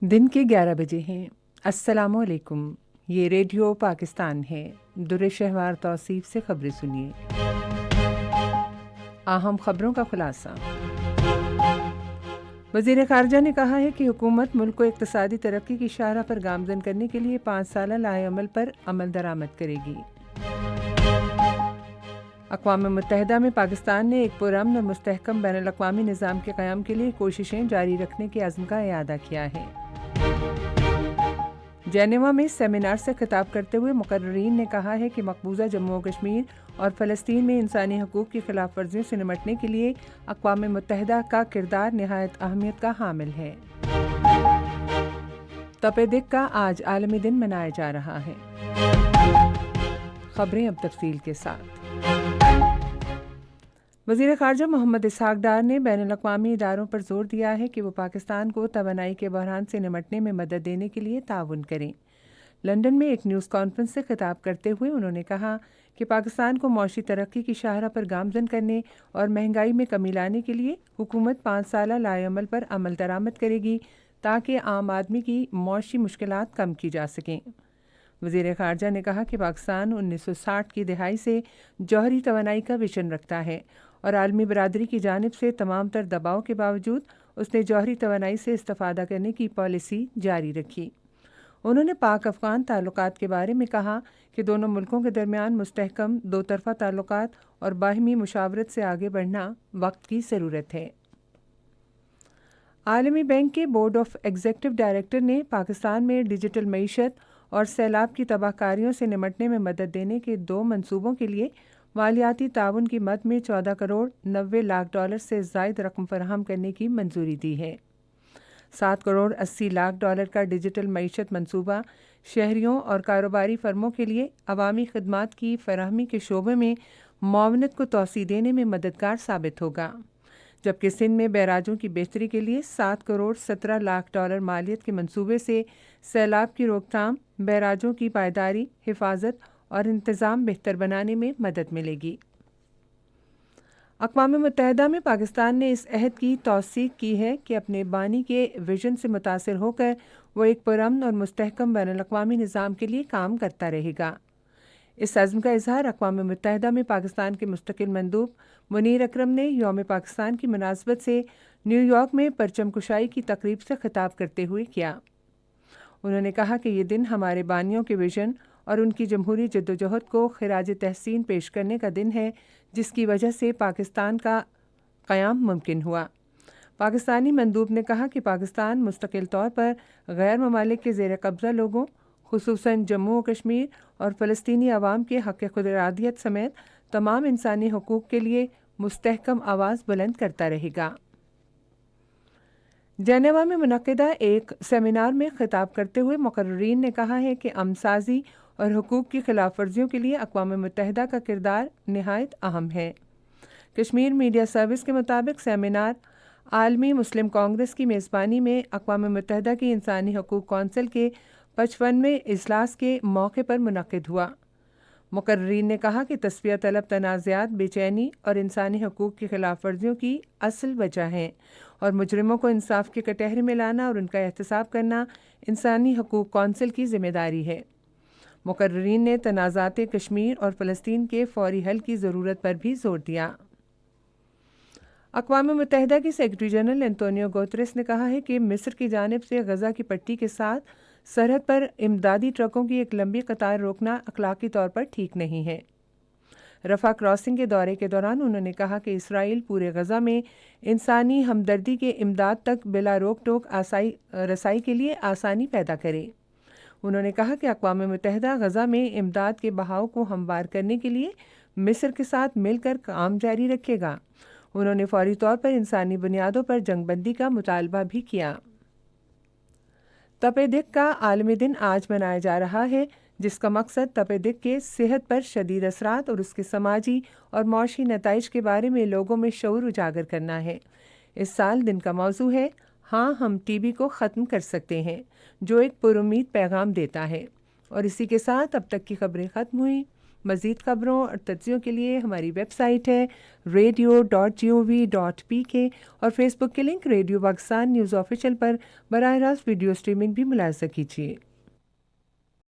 दिन के 11 बजे हैं। अस्सलाम वालेकुम। ये रेडियो पाकिस्तान है। दुर शहवार तौसीफ से खबरें सुनिए। अहम खबरों का खुलासा। वज़ीर ख़ारजा ने कहा है कि हुकूमत मुल्क को इक़्तिसादी तरक्की की शाहराह पर गामज़न करने के लिए 5 साला लाए अमल पर अमल दरामद करेगी। अक़वाम मुत्तहिदा में पाकिस्तान ने एक पुरअमन और मुस्तहकम बैनुल-अक़वामी निज़ाम के क़याम के लिए कोशिशें जारी रखने के अज़्म का इआदा किया है। जेनेवा में सेमिनार से खिताब करते हुए मुक़र्रिरीन ने कहा है कि मक़बूज़ा जम्मू व कश्मीर और फ़लस्तीन में इंसानी हकूक़ की खिलाफ वर्जियों से निमटने के लिए अक़वाम मुत्तहिदा का किरदार निहायत अहमियत का हामिल है। तपेदिक का आज आलमी दिन मनाया जा रहा है। खबरें अब तफसील के साथ। वज़ीर ख़ारजा मोहम्मद इसहाक़ डार ने बैनुल-अक़वामी इदारों पर ज़ोर दिया है कि वो पाकिस्तान को तवानाई के बहरान से निमटने में मदद देने के लिए ताउन करें। लंदन में एक न्यूज़ कॉन्फ्रेंस से खिताब करते हुए उन्होंने कहा कि पाकिस्तान को मौशी तरक्की की शाहराह पर गामज़न करने और महंगाई में कमी लाने के लिए हुकूमत 5 साला लाए अमल पर अमल दरामद करेगी ताकि आम आदमी की मौशी मुश्किलात कम की जा सकें। वज़ीर ख़ारजा ने कहा कि पाकिस्तान 1960 की दहाई से जौहरी तवानाई का विजन रखता है और आलमी बरादरी की जानिब से तमाम तर दबाव के बावजूद उसने जौहरी तवानाई से इस्तिफ़ादा करने की पॉलिसी जारी रखी। उन्होंने पाक अफ़गान ताल्लुकात के बारे में कहा कि दोनों मुल्कों के दरमियान मुस्तहकम दो तरफ़ा ताल्लुकात और बाहमी मुशावरत से आगे बढ़ना वक्त की ज़रूरत है। आलमी बैंक के बोर्ड ऑफ एग्जीक्यूटिव डायरेक्टर ने पाकिस्तान में डिजिटल मईशत और सैलाब की तबाहकारियों से निमटने में मदद देने के 2 मंसूबों के लिए मालियाती ताउन की मद में 14 करोड़ 90 लाख डॉलर से ज़ायद रकम फराहम करने की मंजूरी दी है। 7 करोड़ 80 लाख डॉलर का डिजिटल मईशत मंसूबा शहरियों और कारोबारी फर्मों के लिए अवामी खदमात की फराहमी के शोबे में मुआवनत को तोसी देने में मददगार साबित होगा, जबकि सिंध में बैराजों की बेहतरी के लिए 7 करोड़ 17 लाख डॉलर मालियत के मंसूबे से सैलाब की रोकथाम, बैराजों की पायदारी, हिफाजत और इंतज़ाम बेहतर बनाने में मदद मिलेगी। अक़वाम मुत्तहिदा में पाकिस्तान ने इस अहद की तौसीक़ की है कि अपने बानी के विजन से मुतासिर होकर वो एक पुरअमन और मुस्तहकम बैनुल-अक़वामी निज़ाम के लिए काम करता रहेगा। इस अज़्म का इज़हार अक़वाम मुत्तहिदा में पाकिस्तान के मुस्तक़िल मंदूब मुनीर अकरम ने यौम पाकिस्तान की मुनासबत से न्यूयॉर्क में परचम कुशाई की तक़रीब से खिताब करते हुए किया। उन्होंने कहा कि ये दिन हमारे बानियों के विजन और उनकी जमहूरी जद्दोजहद को ख़िराज तहसीन पेश करने का दिन है, जिसकी वजह से पाकिस्तान का क़याम मुमकिन हुआ। पाकिस्तानी मंदूब ने कहा कि पाकिस्तान मुस्तकिल तौर पर गैर ममालिक के ज़ेर कब्ज़ा लोगों, खुसूसन जम्मू व कश्मीर और फ़लस्तीनी अवाम के हक़ खुद इरादियत समेत तमाम इंसानी हकूक़ के लिए मुस्तहकम आवाज़ बुलंद करता रहेगा। जेनेवा में मुनक़िदा एक सेमिनार में खिताब करते हुए मुक़र्रिरीन ने कहा है कि अमनसाज़ी और हुकूक़ की खिलाफ वर्जियों के लिए अक़वाम मुत्तहिदा का किरदार निहायत अहम है। कश्मीर मीडिया सर्विस के मुताबिक सेमिनार आलमी मुस्लिम कांग्रेस की मेज़बानी में अक़वाम मुत्तहिदा की इंसानी हकूक़ कौंसिल के 55वें इजलास के मौके पर मुनक़िद हुआ। मुक़र्रिरीन ने कहा कि तस्फ़िया तलब तनाज़ात बेचैनी और इंसानी हकूक़ की खिलाफ वर्जियों की असल वजह हैं और मुजरिमों को इंसाफ के कटहरे में लाना और उनका एहतसाब करना इंसानी हकूक़ कौंसिल की ज़िम्मेदारी है। मुक़र्रिरीन ने तनाज़ात कश्मीर और फ़लस्तीन के फ़ौरी हल की ज़रूरत पर भी ज़ोर दिया। अक़वाम मुत्तहिदा की सेक्रेटरी जनरल एंटोनियो गुतेरेस ने कहा है कि मिस्र की जानिब से गज़ा की पट्टी के साथ सरहद पर इमदादी ट्रकों की एक लंबी कतार रोकना अखलाकी तौर पर ठीक नहीं है। रफ़ा क्रॉसिंग के दौरे के दौरान उन्होंने कहा कि इसराइल पूरे गज़ा में इंसानी हमदर्दी के इमदाद तक बिला रोक टोक रसाई के लिए आसानी पैदा करे। उन्होंने कहा कि अक़वाम मुत्तहिदा गज़ा में इमदाद के बहाव को हमवार करने के लिए मिस्र के साथ मिलकर काम जारी रखेगा। उन्होंने फ़ौरी तौर पर इंसानी बुनियादों पर जंगबंदी का मुतालबा भी किया। तपेदिक का आलमी दिन आज मनाया जा रहा है, जिसका मकसद तपेदिक के सेहत पर शदीद असरात और उसके समाजी और मौशी नताइज के बारे में लोगों में शऊर उजागर करना है। इस साल दिन का मौजू है हाँ हम टीबी को ख़त्म कर सकते हैं, जो एक पुरुम्मीद पैगाम देता है। और इसी के साथ अब तक की खबरें ख़त्म हुई। مزید خبروں اور تجزیوں کے لیے ہماری ویب سائٹ ہے radio.gov.pk اور فیس بک کے link radio Pakistan news official پر براہ راست ویڈیو سٹریمنگ بھی ملاحظہ کیجیے۔